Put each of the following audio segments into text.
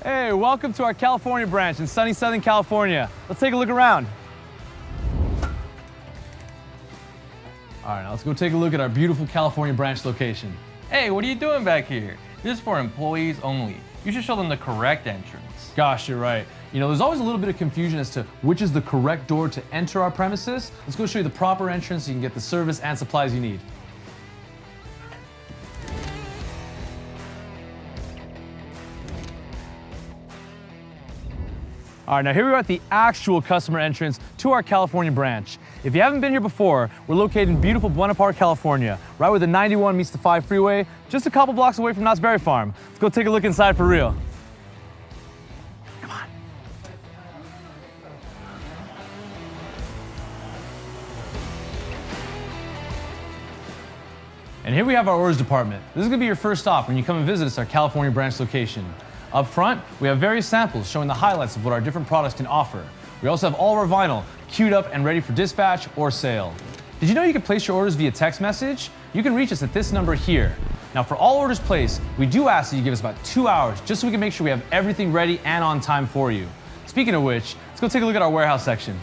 Hey, welcome to our California branch in sunny Southern California. Let's take a look around. All right, now let's go take a look at our beautiful California branch location. Hey, what are you doing back here? This is for employees only. You should show them the correct entrance. Gosh, you're right. You know, there's always a little bit of confusion as to which is the correct door to enter our premises. Let's go show you the proper entrance so you can get the service and supplies you need. All right, now here we are at the actual customer entrance to our California branch. If you haven't been here before, we're located in beautiful Buena Park, California, right where the 91 meets the 5 freeway, just a couple blocks away from Knott's Berry Farm. Let's go take a look inside for real. Come on. And here we have our orders department. This is gonna be your first stop when you come and visit us at our California branch location. Up front, we have various samples showing the highlights of what our different products can offer. We also have all of our vinyl queued up and ready for dispatch or sale. Did you know you can place your orders via text message? You can reach us at this number here. Now for all orders placed, we do ask that you give us about 2 hours just so we can make sure we have everything ready and on time for you. Speaking of which, let's go take a look at our warehouse section.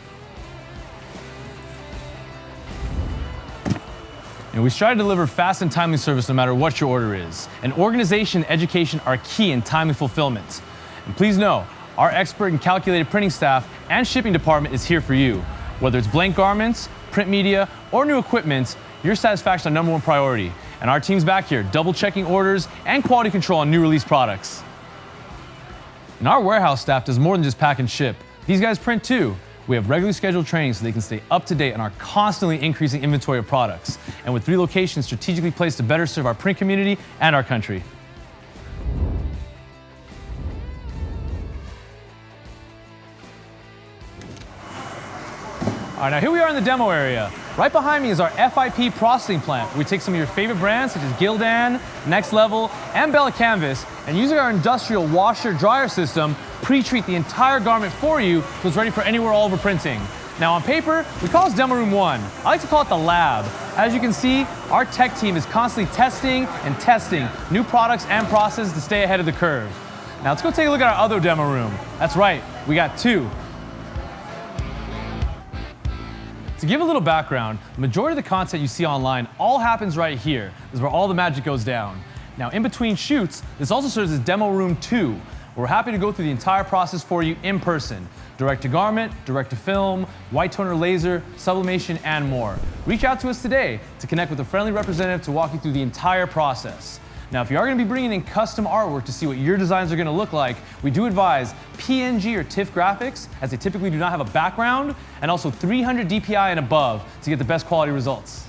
And we strive to deliver fast and timely service no matter what your order is. And organization and education are key in timely fulfillment. And please know, our expert and calculated printing staff and shipping department is here for you. Whether it's blank garments, print media, or new equipment, your satisfaction is our number one priority. And our team's back here, double checking orders and quality control on new release products. And our warehouse staff does more than just pack and ship. These guys print too. We have regularly scheduled training so they can stay up to date on our constantly increasing inventory of products. And with 3 locations strategically placed to better serve our print community and our country. All right, now here we are in the demo area. Right behind me is our FIP processing plant. We take some of your favorite brands such as Gildan, Next Level, and Bella Canvas, and using our industrial washer-dryer system, pre-treat the entire garment for you so it's ready for anywhere all over printing. Now on paper, we call this Demo Room 1. I like to call it the lab. As you can see, our tech team is constantly testing and testing new products and processes to stay ahead of the curve. Now let's go take a look at our other demo room. That's right, we got 2. To give a little background, the majority of the content you see online all happens right here. This is where all the magic goes down. Now in between shoots, this also serves as Demo Room 2, where we're happy to go through the entire process for you in person. Direct to garment, direct to film, white toner laser, sublimation, and more. Reach out to us today to connect with a friendly representative to walk you through the entire process. Now, if you are going to be bringing in custom artwork to see what your designs are going to look like, we do advise PNG or TIFF graphics, as they typically do not have a background, and also 300 DPI and above to get the best quality results.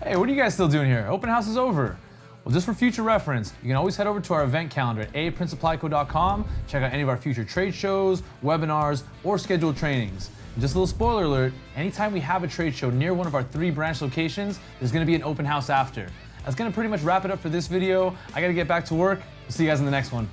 Hey, what are you guys still doing here? Open house is over. Well, just for future reference, you can always head over to our event calendar at aprintsupplyco.com, check out any of our future trade shows, webinars, or scheduled trainings. And just a little spoiler alert, anytime we have a trade show near one of our 3 branch locations, there's gonna be an open house after. That's gonna pretty much wrap it up for this video. I gotta get back to work. We'll see you guys in the next one.